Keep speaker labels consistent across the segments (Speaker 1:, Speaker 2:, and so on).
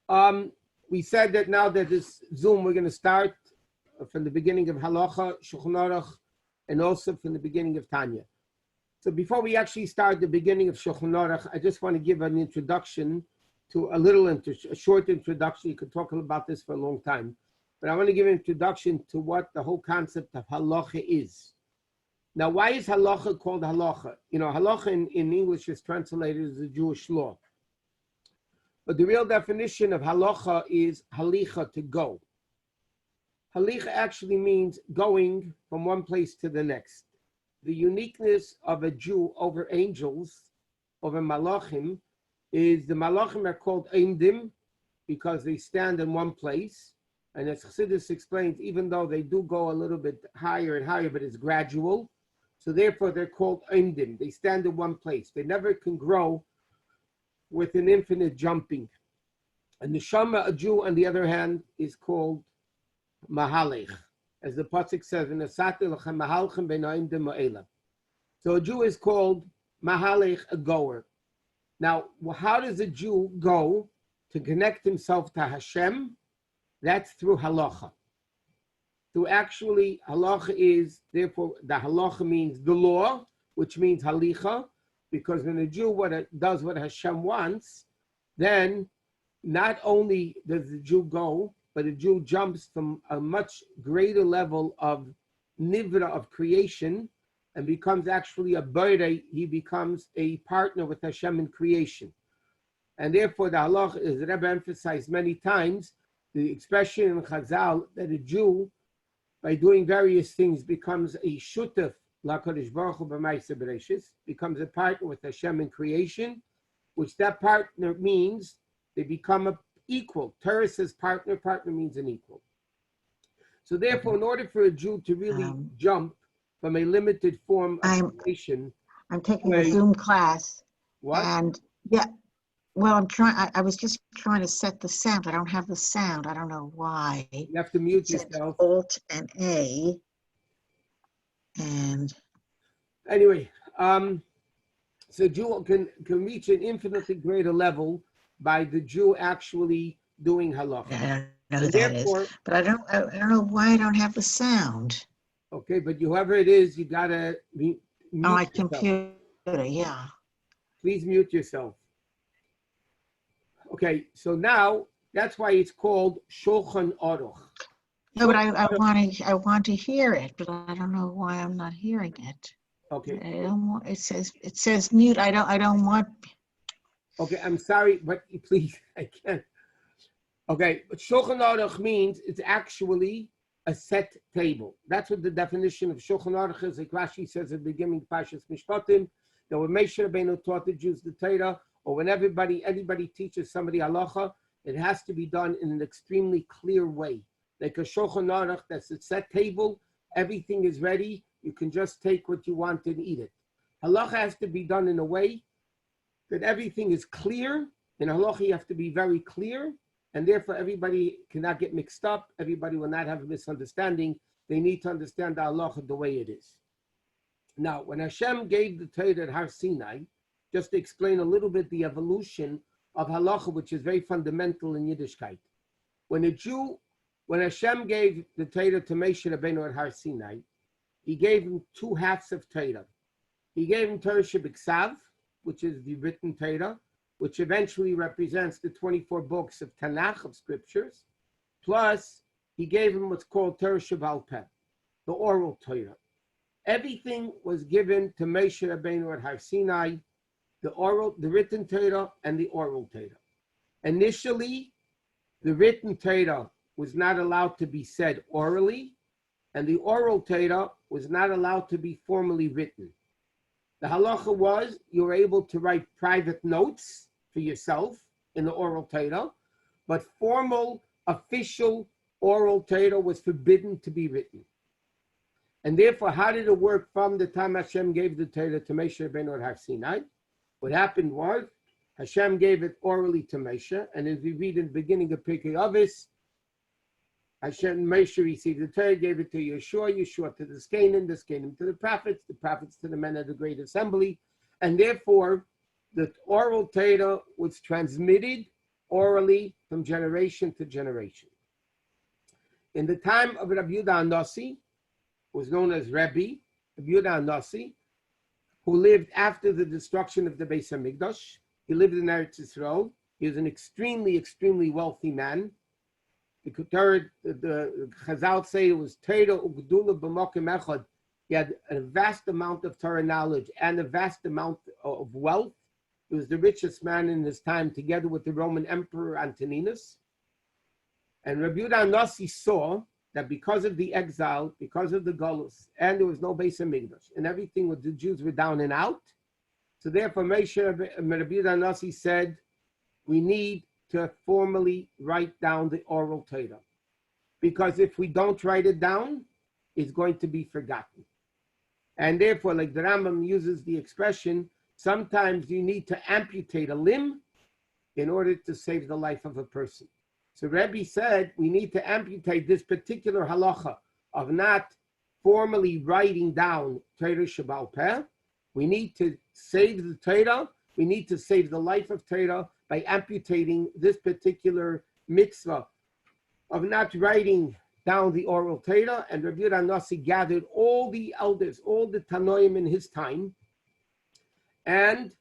Speaker 1: We said that now that this Zoom, we're going to start from the beginning of Halacha, Shulchan Aruch, and also from the beginning of Tanya. So before we actually start the beginning of Shulchan Aruch, I just want to give an introduction to a short introduction. You could talk about this for a long time, but I want to give an introduction to what the whole concept of halacha is. Now, why is halacha called halacha? You know, halacha in English is translated as the Jewish law. But the real definition of halacha is halicha, to go. Halicha actually means going from one place to the next. The uniqueness of a Jew over angels, over malachim, is the malachim are called eimdim because they stand in one place. And as Chassidus explains, even though they do go a little bit higher and higher, but it's gradual. So therefore they're called eimdim. They stand in one place. They never can grow with an infinite jumping. And the Neshama, a Jew, on the other hand, is called mahalech, as the pasuk says in the mahalchem beinaim de ma'ela. So a Jew is called mahalech, a goer. Now, how does a Jew go to connect himself to Hashem? That's through halacha. Through actually, halacha is, therefore, the halacha means the law, which means halicha, because when a Jew does what Hashem wants, then not only does the Jew go, but the Jew jumps from a much greater level of nivra, of creation, and becomes actually a bore. He becomes a partner with Hashem in creation. And therefore the halacha, as the Rebbe emphasized many times, the expression in Chazal that a Jew, by doing various things, becomes a shutef, LaKadosh Baruch Hu b'maaseh bereishis, becomes a partner with Hashem in creation, which that partner means they become an equal. Torah says partner means an equal. So therefore, in order for a Jew to really jump from a limited form of creation.
Speaker 2: I'm taking a Zoom class.
Speaker 1: What?
Speaker 2: And yeah, well, I was just trying to set the sound. I don't have the sound. I don't know why.
Speaker 1: You have to mute yourself.
Speaker 2: Alt and A. And
Speaker 1: anyway, so Jew can reach an infinitely greater level by the Jew actually doing halacha.
Speaker 2: I don't know who that is, but I don't know why I don't have the sound.
Speaker 1: Okay, but whoever it is, you gotta mute
Speaker 2: on my
Speaker 1: yourself.
Speaker 2: Computer, yeah.
Speaker 1: Please mute yourself. Okay, so now that's why it's called Shulchan Aruch.
Speaker 2: No, but I want to hear it, but I don't know why I'm not hearing it.
Speaker 1: Okay.
Speaker 2: I don't want, it says mute. I don't want.
Speaker 1: Okay, I'm sorry, but please, I can't. Okay, but Shulchan Aruch means it's actually a set table. That's what the definition of Shulchan Aruch is. Like Rashi says at the beginning of Parshas Mishpatim, that when Moshe Rabbeinu taught the Jews the Torah, or when anybody teaches somebody halacha, it has to be done in an extremely clear way. Like a Shulchan Aruch, that's a set table, everything is ready, you can just take what you want and eat it. Halacha has to be done in a way that everything is clear. In halacha, you have to be very clear, and therefore everybody cannot get mixed up, everybody will not have a misunderstanding. They need to understand the halacha the way it is. Now, when Hashem gave the Torah at Har Sinai, just to explain a little bit the evolution of halacha, which is very fundamental in Yiddishkeit. When Hashem gave the Torah to Moshe Rabbeinu at Har Sinai, he gave him two halves of Torah. He gave him Torah Shebiksav, which is the written Torah, which eventually represents the 24 books of Tanakh, of scriptures, plus he gave him what's called Torah Shebal Peh, the oral Torah. Everything was given to Moshe Rabbeinu at Har Sinai, the written Torah and the oral Torah. Initially, the written Torah was not allowed to be said orally, and the oral Torah was not allowed to be formally written. The halacha was you were able to write private notes for yourself in the oral Torah, but formal, official oral Torah was forbidden to be written. And therefore, how did it work from the time Hashem gave the Torah to Moshe Rabbeinu at Har Sinai? What happened was Hashem gave it orally to Moshe, and as we read in the beginning of Pirkei Avos, Moshe received the Torah, gave it to Yeshua to the Zkenim to the prophets to the men of the great assembly, and therefore the oral Torah was transmitted orally from generation to generation. In the time of Rabbi Yehuda HaNasi, who was known as Rabbi Yehuda HaNasi, who lived after the destruction of the Beis HaMikdash. He lived in Eretz Yisrael. He was an extremely, extremely wealthy man. The Chazal say it was Torah ugdula b'mokim echad. He had a vast amount of Torah knowledge and a vast amount of wealth. He was the richest man in his time, together with the Roman Emperor Antoninus. And Rabbi Yehuda HaNasi saw that because of the exile, because of the Golus, and there was no Beis HaMikdash, and everything with the Jews were down and out, so therefore Rabbi Yehuda HaNasi said, we need to formally write down the oral Torah. Because if we don't write it down, it's going to be forgotten. And therefore, like the Rambam uses the expression, sometimes you need to amputate a limb in order to save the life of a person. So Rebbe said we need to amputate this particular halacha of not formally writing down Torah Sheba'al Peh. We need to save the Torah. We need to save the life of Torah by amputating this particular mitzvah of not writing down the oral Torah. And Rabbi Yehuda HaNasi gathered all the elders, all the Tanoim in his time, and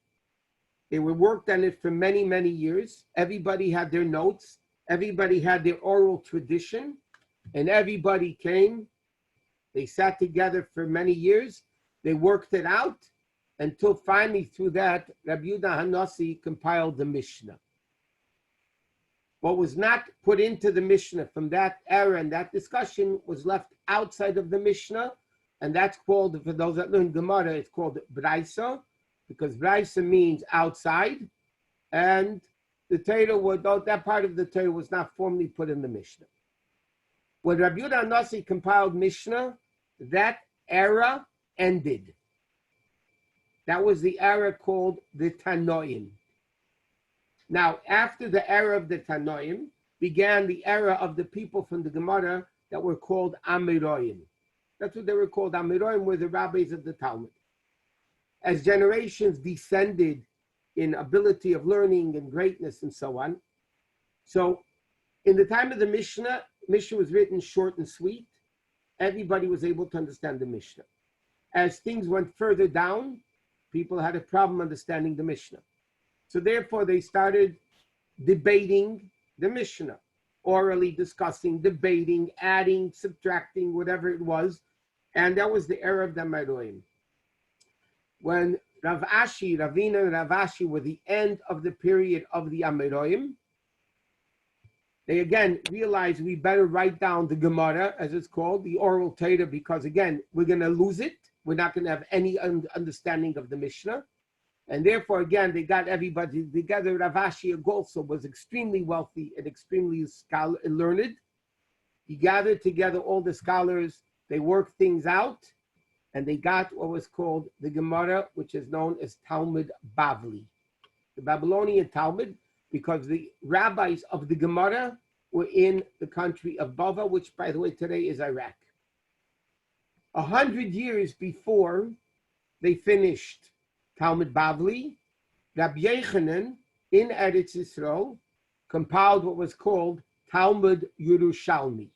Speaker 1: they were worked on it for many, many years. Everybody had their notes. Everybody had their oral tradition, and everybody came. They sat together for many years. They worked it out until finally, through that, Rabbi Yehuda HaNasi compiled the Mishnah. What was not put into the Mishnah from that era and that discussion was left outside of the Mishnah, and that's called, for those that learn Gemara, it's called Braisa, because Braisa means outside, and the Torah, that part of the Torah was not formally put in the Mishnah. When Rabbi Yehuda HaNasi compiled Mishnah, that era ended. That was the era called the Tanoim. Now, after the era of the Tanoim, began the era of the people from the Gemara that were called Amiroim. That's what they were called. Amiroim were the rabbis of the Talmud. As generations descended in ability of learning and greatness and so on. So in the time of the Mishnah, Mishnah was written short and sweet. Everybody was able to understand the Mishnah. As things went further down, people had a problem understanding the Mishnah. So therefore they started debating the Mishnah, orally discussing, debating, adding, subtracting, whatever it was. And that was the era of the Amiroim. When Rav Ashi, Ravina and Rav Ashi were the end of the period of the Amiroim, they again realized we better write down the Gemara, as it's called, the oral Torah, because again, we're going to lose it. We're not going to have any understanding of the Mishnah. And therefore, again, they got everybody together. Rav Ashi also was extremely wealthy and extremely learned. He gathered together all the scholars. They worked things out. And they got what was called the Gemara, which is known as Talmud Bavli. The Babylonian Talmud, because the rabbis of the Gemara were in the country of Bavli, which, by the way, today is Iraq. 100 years before they finished Talmud Bavli, Rabbi Yochanan in Eretz Yisrael compiled what was called Talmud Yerushalmi.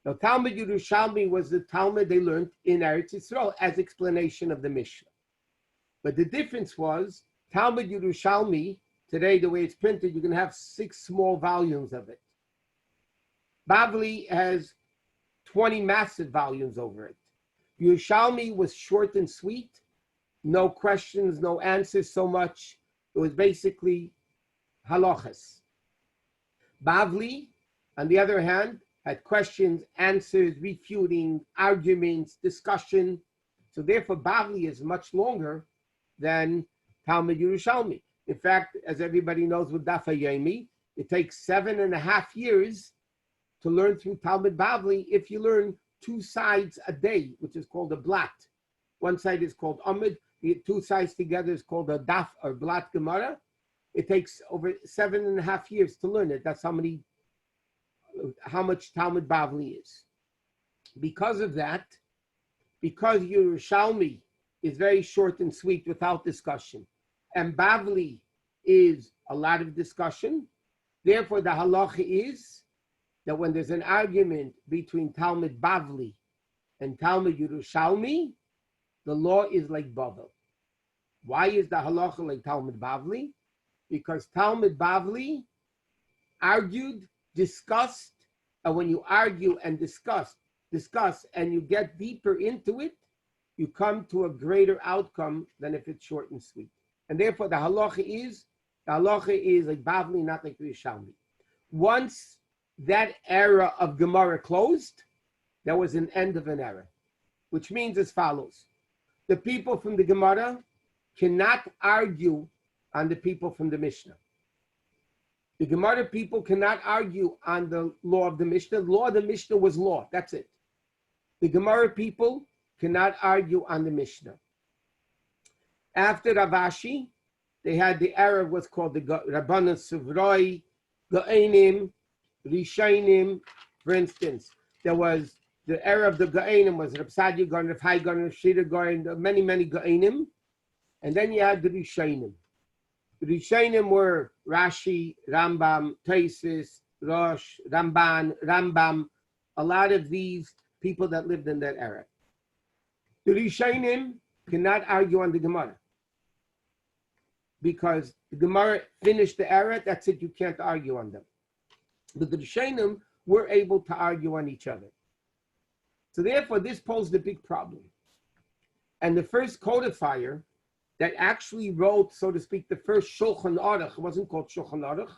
Speaker 1: Now, Talmud Yerushalmi was the Talmud they learned in Eretz Yisrael as explanation of the Mishnah. But the difference was, Talmud Yerushalmi, today the way it's printed, you can have 6 small volumes of it. Bavli has 20 massive volumes over it. Yerushalmi was short and sweet, no questions, no answers so much. It was basically halachos. Bavli, on the other hand, had questions, answers, refuting, arguments, discussion. So therefore, Bavli is much longer than Talmud Yerushalmi. In fact, as everybody knows with Daf HaYomi, it takes 7.5 years to learn through Talmud Bavli if you learn 2 sides a day, which is called a blat. One side is called Amud, the 2 sides together is called a daf or blat Gemara. It takes over 7.5 years to learn it. That's how much Talmud Bavli is. Because of that, because Yerushalmi is very short and sweet without discussion, and Bavli is a lot of discussion. Therefore, the halacha is that when there's an argument between Talmud Bavli and Talmud Yerushalmi, the law is like Bavli. Why is the halacha like Talmud Bavli? Because Talmud Bavli argued, discussed, and when you argue and discuss, and you get deeper into it, you come to a greater outcome than if it's short and sweet. And therefore, the halacha is like Bavli, not like Yerushalmi. Once that era of Gemara closed, there was an end of an era, which means as follows. The people from the Gemara cannot argue on the people from the Mishnah. The Gemara people cannot argue on the law of the Mishnah. The law of the Mishnah was law. That's it. The Gemara people cannot argue on the Mishnah. After Ravashi, they had the era of what's called the Rabbanan Suvroi, Ga'anim, Rishainim. For instance, there was the era of the Ga'anim was Reb Sadia Gaon, Reb Hai Gaon, Reb Shira Gaon, many Ga'anim. And then you had the Rishainim. The Rishainim were Rashi, Rambam, Taisis, Rosh, Ramban, Rambam, a lot of these people that lived in that era. The Rishainim cannot argue on the Gemara because the Gemara finished the era, that's it, you can't argue on them. But the Rishainim were able to argue on each other. So therefore, this posed a big problem. And the first codifier that actually wrote, so to speak, the first Shulchan Aruch, it wasn't called Shulchan Aruch,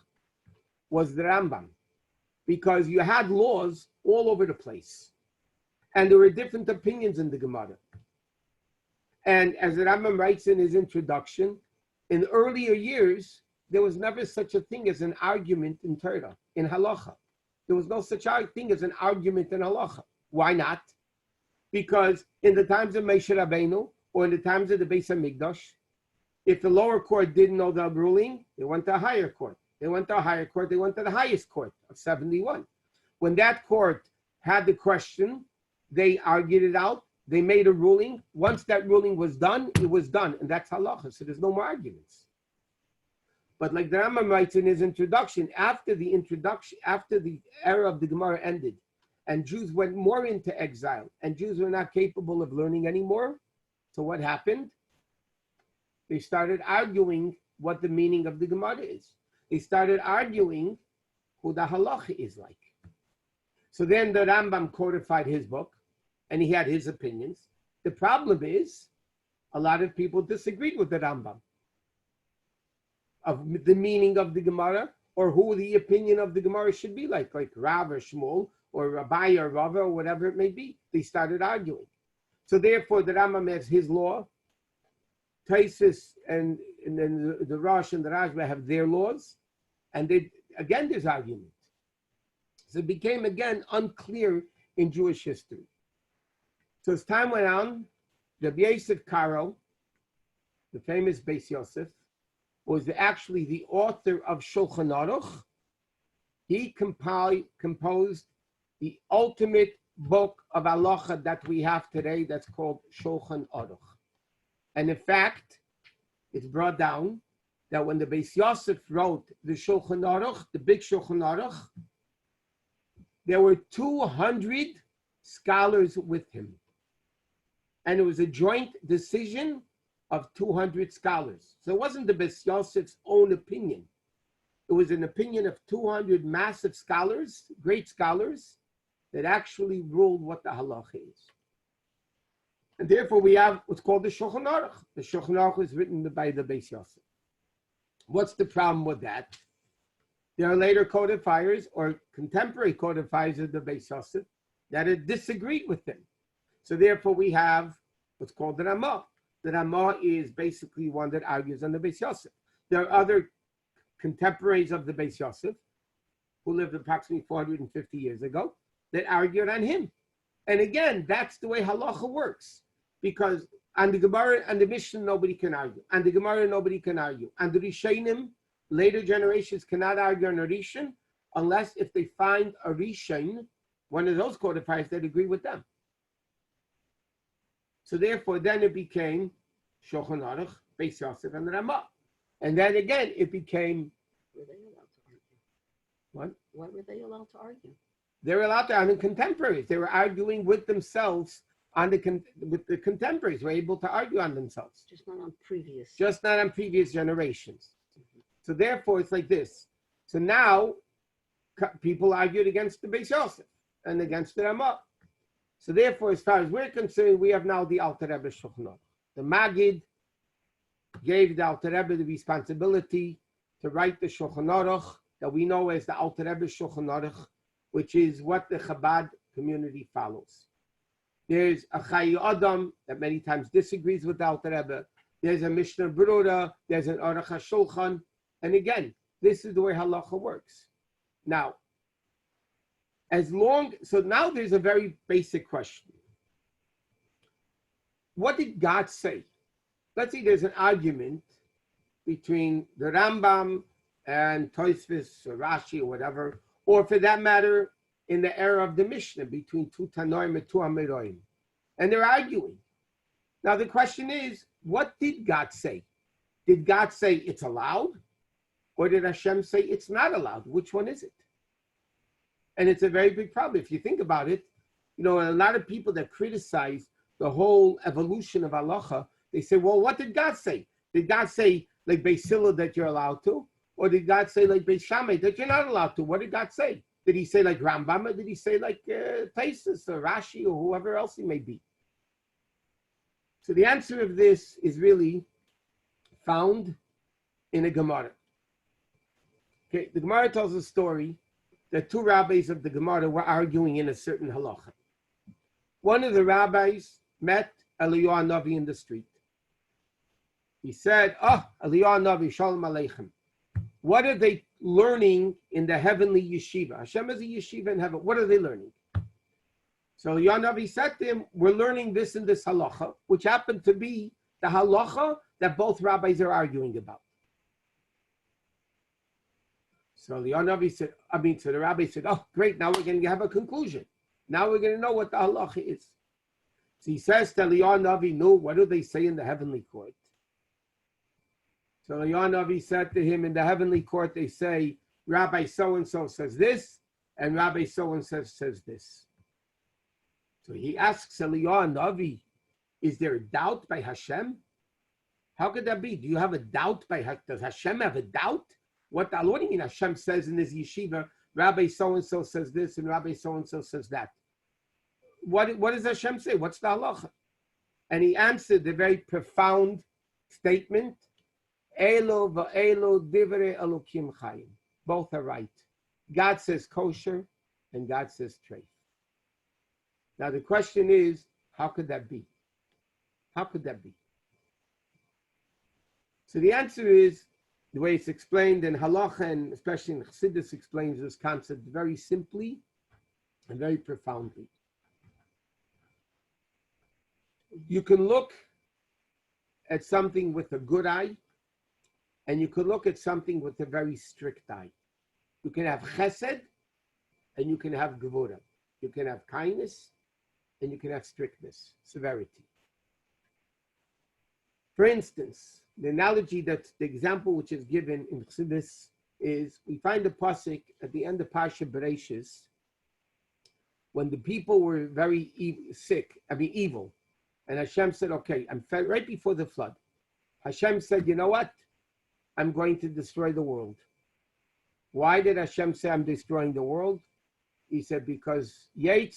Speaker 1: was the Rambam. Because you had laws all over the place. And there were different opinions in the Gemara. And as the Rambam writes in his introduction, in earlier years, there was never such a thing as an argument in Torah, in halakha. There was no such thing as an argument in halakha. Why not? Because in the times of Moshe Rabbeinu, or in the times of the Beis HaMikdash, if the lower court didn't know the ruling, they went to a higher court. They went to a higher court, they went to the highest court of 71. When that court had the question, they argued it out, they made a ruling. Once that ruling was done, it was done, and that's halakha, so there's no more arguments. But like the Rambam writes in his introduction, after the era of the Gemara ended, and Jews went more into exile, and Jews were not capable of learning anymore, so what happened? They started arguing what the meaning of the Gemara is. They started arguing who the halacha is like. So then the Rambam codified his book, and he had his opinions. The problem is, a lot of people disagreed with the Rambam of the meaning of the Gemara, or who the opinion of the Gemara should be like Rav or Shmuel, or Rabbi or Rava, or whatever it may be. They started arguing. So therefore, the Rambam has his law, Taisis and then the Rosh and the Rashba have their laws, and there's argument. So it became again unclear in Jewish history. So as time went on, Rabbi Yosef Karo, the famous Beis Yosef, was actually the author of Shulchan Aruch. He composed the ultimate book of halakha that we have today that's called Shulchan Aruch. And in fact, it's brought down that when the Beis Yosef wrote the Shulchan Aruch, the big Shulchan Aruch, there were 200 scholars with him. And it was a joint decision of 200 scholars. So it wasn't the Beis Yosef's own opinion. It was an opinion of 200 massive scholars, great scholars, that actually ruled what the halakha is. And therefore we have what's called the Shulchan Aruch. The Shulchan Aruch was written by the Beis Yosef. What's the problem with that? There are later codifiers or contemporary codifiers of the Beis Yosef that had disagreed with him. So therefore we have what's called the Ramah. The Ramah is basically one that argues on the Beis Yosef. There are other contemporaries of the Beis Yosef who lived approximately 450 years ago that argued on him. And again, that's the way halacha works. Because on the Gemara and the Mishnah, nobody can argue. On the Gemara, nobody can argue. On the Rishonim, later generations cannot argue on a Rishon unless if they find a Rishon, one of those codifiers that agree with them. So therefore, then it became Shulchan Aruch, Beis Yosef, and the Ramah. And then again, it became
Speaker 3: were they allowed to argue?
Speaker 1: What?
Speaker 3: Why were they allowed to argue?
Speaker 1: They were allowed to argue contemporaries. They were arguing with themselves with the contemporaries. Were able to argue on themselves.
Speaker 3: Just not on previous.
Speaker 1: Just not on previous generations. So therefore, it's like this. So now, people argued against the Beis Yosef and against the Ramah. So therefore, as far as we're concerned, we have now the Alter Rebbe Shulchan Aruch. The Maggid gave the Alter Rebbe the responsibility to write the Shulchan Aruch that we know as the Alter Rebbe Shulchan Aruch, which is what the Chabad community follows. There's a Chai Adam that many times disagrees with the Alter Rebbe. There's a Mishnah Berurah. There's an Aruch HaShulchan. And again, this is the way halakha works. Now, so now there's a very basic question. What did God say? Let's say there's an argument between the Rambam and Tosfos or Rashi or whatever, or for that matter, in the era of the Mishnah between two Tanoim and two Amoraim. And they're arguing. Now the question is, what did God say? Did God say it's allowed? Or did Hashem say it's not allowed? Which one is it? And it's a very big problem. If you think about it, a lot of people that criticize the whole evolution of halacha, they say, well, what did God say? Did God say, like Beis Hillel, that you're allowed to? Or did God say, like Beis Shammai, that you're not allowed to? What did God say? Did he say like Rambam, or did he say like Tosfos or Rashi or whoever else he may be? So the answer of this is really found in a Gemara. Okay, the Gemara tells a story that two rabbis of the Gemara were arguing in a certain halacha. One of the rabbis met Eliyahu Navi in the street. He said, Eliyahu Navi, Shalom Aleichem. What are they learning in the heavenly yeshiva? Hashem has a yeshiva in heaven. What are they learning? So Eliyahu Navi said to him, we're learning this and this halacha, which happened to be the halacha that both rabbis are arguing about. So the rabbi said, oh, great, now we're going to have a conclusion. Now we're going to know what the halacha is. So he says to Eliyahu Navi, no, what do they say in the heavenly court? So Eliyahu Navi said to him, in the heavenly court, they say, Rabbi so-and-so says this, and Rabbi so-and-so says this. So he asks Eliyahu Navi, is there a doubt by Hashem? How could that be? Do you have a doubt by Hashem? Does Hashem have a doubt? What do you mean Hashem says in his yeshiva, Rabbi so-and-so says this and Rabbi so-and-so says that? What does Hashem say? What's the halacha? And he answered the very profound statement, Elo va'elo divrei Elokim chayim. Both are right. God says kosher and God says treif. Now the question is, how could that be? How could that be? So the answer is, the way it's explained in halacha, and especially in Chassidus, explains this concept very simply and very profoundly. You can look at something with a good eye, and you can look at something with a very strict eye. You can have chesed, and you can have gevura. You can have kindness, and you can have strictness, severity. For instance, the analogy the example which is given in Chassidus is, we find a pasuk at the end of Parsha Bereshis, when the people were very evil, and Hashem said, okay, I'm fed right before the flood. Hashem said, you know what? I'm going to destroy the world. Why did Hashem say I'm destroying the world? He said, because a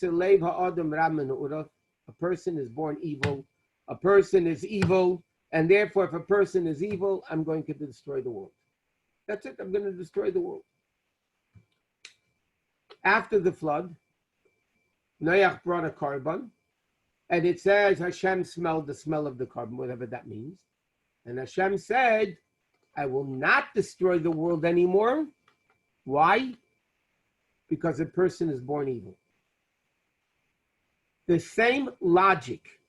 Speaker 1: person is born evil, a person is evil, and therefore, if a person is evil, I'm going to destroy the world. That's it. I'm going to destroy the world. After the flood, Noach brought a carbon, and it says Hashem smelled the smell of the carbon, whatever that means. And Hashem said, I will not destroy the world anymore. Why? Because a person is born evil. The same logic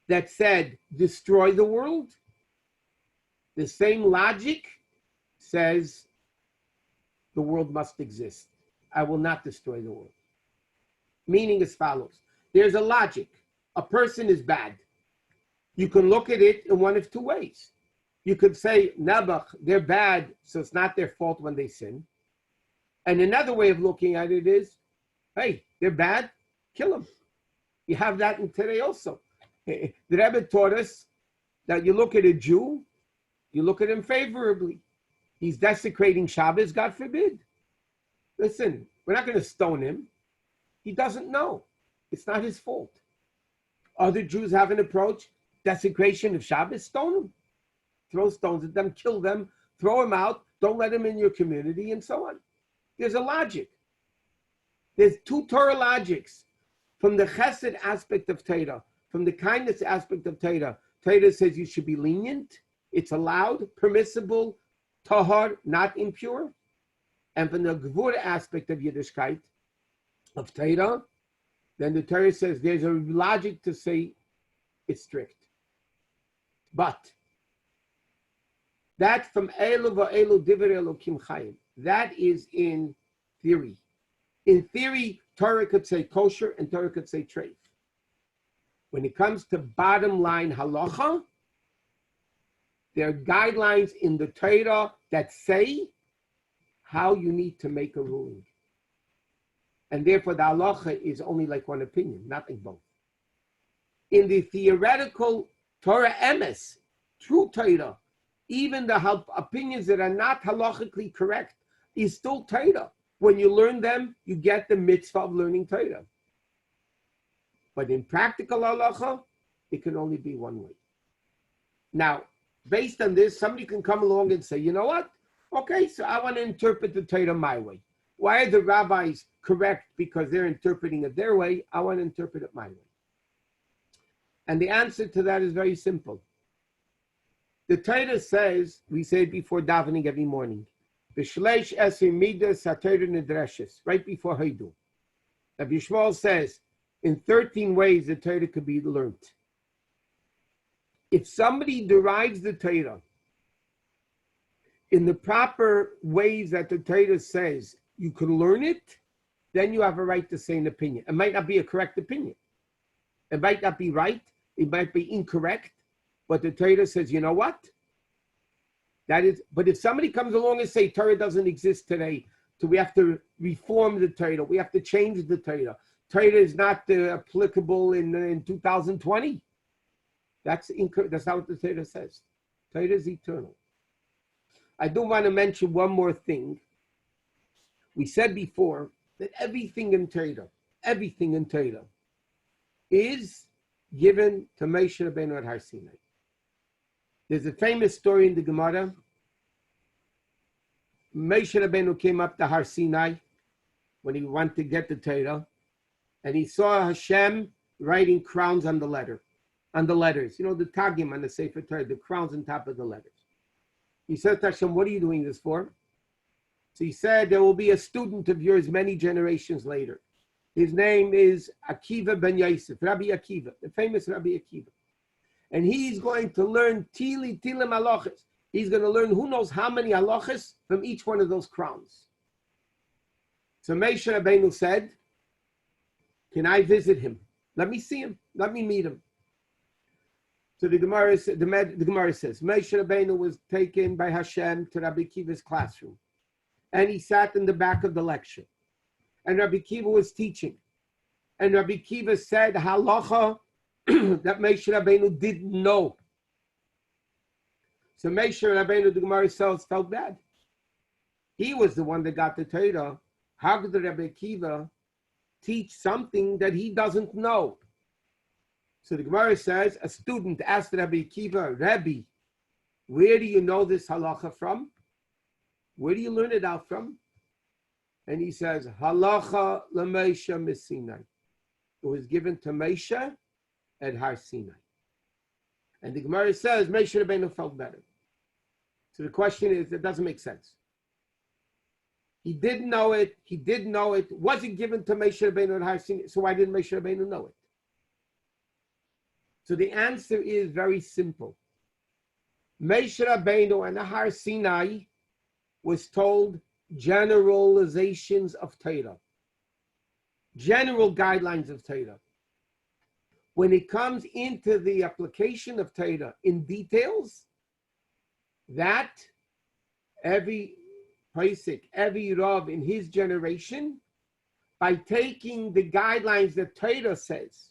Speaker 1: that said destroy the world, the same logic says the world must exist. I will not destroy the world. Meaning as follows. There's a logic. A person is bad. You can look at it in one of two ways. You could say, Nebuch, they're bad, so it's not their fault when they sin. And another way of looking at it is, hey, they're bad, kill them. You have that in today also. The Rebbe taught us that you look at a Jew, you look at him favorably. He's desecrating Shabbos, God forbid. Listen, we're not going to stone him. He doesn't know. It's not his fault. Other Jews have an approach, desecration of Shabbos, stone him. Throw stones at them, kill them, throw them out, don't let them in your community, and so on. There's a logic. There's two Torah logics. From the chesed aspect of Torah, from the kindness aspect of Torah, Torah says you should be lenient. It's allowed, permissible, tahar, not impure. And from the gvur aspect of Yiddishkeit, of Torah, then the Torah says there's a logic to say it's strict. But that from Elu va'elu divrei Elokim chayim, that is in theory. In theory, Torah could say kosher and Torah could say treif. When it comes to bottom line halacha, there are guidelines in the Torah that say how you need to make a ruling. And therefore the halacha is only like one opinion, not like both. In the theoretical Torah emes, true Torah, even the opinions that are not halachically correct is still Torah. When you learn them, you get the mitzvah of learning Torah. But in practical halacha, it can only be one way. Now, based on this, somebody can come along and say, you know what? Okay, so I want to interpret the Torah my way. Why are the rabbis correct because they're interpreting it their way? I want to interpret it my way. And the answer to that is very simple. The Torah says, we say it before davening every morning, B'shleish esir midas haTorah nidreshes, right before Haidu. Rabbi Yishmael says, in 13 ways the Torah could be learned. If somebody derives the Torah in the proper ways that the Torah says you can learn it, then you have a right to say an opinion. It might not be a correct opinion. It might not be right. It might be incorrect. But the Torah says, you know what? That is, but if somebody comes along and say Torah doesn't exist today, so we have to reform the Torah, we have to change the Torah. Torah is not applicable in 2020. That's not what the Torah says. Torah is eternal. I do want to mention one more thing. We said before that everything in Torah is given to Moshe Rabbeinu at Har Sinai. There's a famous story in the Gemara. Moshe Rabbeinu came up to Har Sinai when he wanted to get the Torah, and he saw Hashem writing crowns on the letters. You know, the tagim on the Sefer Torah, the crowns on top of the letters. He said to Hashem, what are you doing this for? So he said, there will be a student of yours many generations later. His name is Akiva ben Yosef, Rabbi Akiva, the famous Rabbi Akiva. And he's going to learn tilim halachos. He's going to learn who knows how many halachos from each one of those crowns. So Moshe Rabbeinu said, can I visit him? Let me see him. Let me meet him. So the Gemara says, Moshe Rabbeinu was taken by Hashem to Rabbi Akiva's classroom. And he sat in the back of the lecture. And Rabbi Akiva was teaching. And Rabbi Akiva said halacha that Moshe Rabbeinu didn't know. So Moshe Rabbeinu, the Gemara says, felt bad. He was the one that got the Torah. How could the Rabbi Akiva teach something that he doesn't know? So the Gemara says, a student asked Rabbi Akiva, Rabbi, where do you know this halacha from? Where do you learn it out from? And he says, halacha l'Moshe miSinai. It was given to Moshe at Har Sinai. And the Gemara says, Moshe Rabbeinu felt better. So the question is, it doesn't make sense. He didn't know it. Was it given to Moshe Rabbeinu at Har Sinai? So why didn't Moshe Rabbeinu know it? So the answer is very simple. Moshe Rabbeinu and Har Sinai was told generalizations of Torah, general guidelines of Torah. When it comes into the application of Torah in details, that every Pesach, every Rav in his generation, by taking the guidelines that Torah says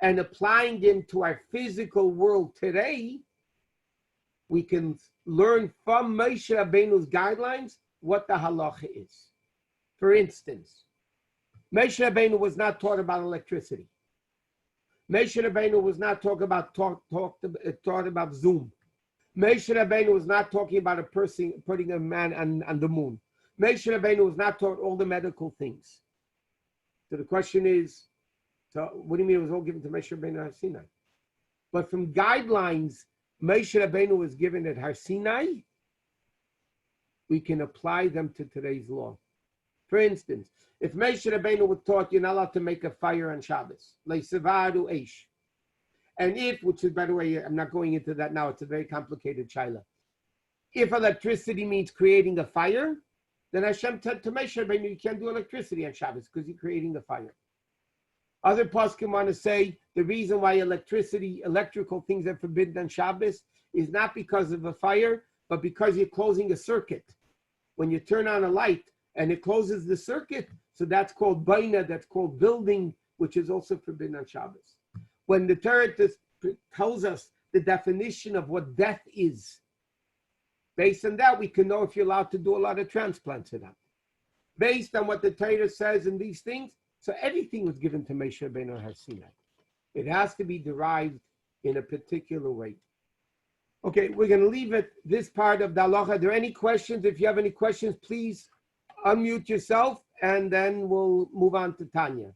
Speaker 1: and applying them to our physical world today, we can learn from Moshe Rabbeinu's guidelines what the halakha is. For instance, Moshe Rabbeinu was not taught about electricity. Moshe Rabbeinu was not taught about Zoom. Moshe Rabbeinu was not talking about a person putting a man on the moon. Moshe Rabbeinu was not taught all the medical things. So the question is, so what do you mean it was all given to Moshe Rabbeinu at Har Sinai? But from guidelines Moshe Rabbeinu was given at Har Sinai, we can apply them to today's law. For instance, if Moshe Rabbeinu was taught you're not allowed to make a fire on Shabbos, le'sevaru eish, and if, which is, by the way, I'm not going into that now, it's a very complicated shaila. If electricity means creating a fire, then Hashem said to Moshe Rabbeinu, you can't do electricity on Shabbos because you're creating the fire. Other poskim want to say the reason why electrical things are forbidden on Shabbos is not because of a fire, but because you're closing a circuit. When you turn on a light and it closes the circuit, so that's called baina, that's called building, which is also forbidden on Shabbos. When the Torah tells us the definition of what death is, based on that, we can know if you're allowed to do a lot of transplants or not. Based on what the Torah says in these things, so everything was given to Moshe Rabbeinu at Har Sinai. It has to be derived in a particular way. Okay, we're going to leave it, this part of the halacha. Are there any questions? If you have any questions, please unmute yourself, and then we'll move on to Tanya.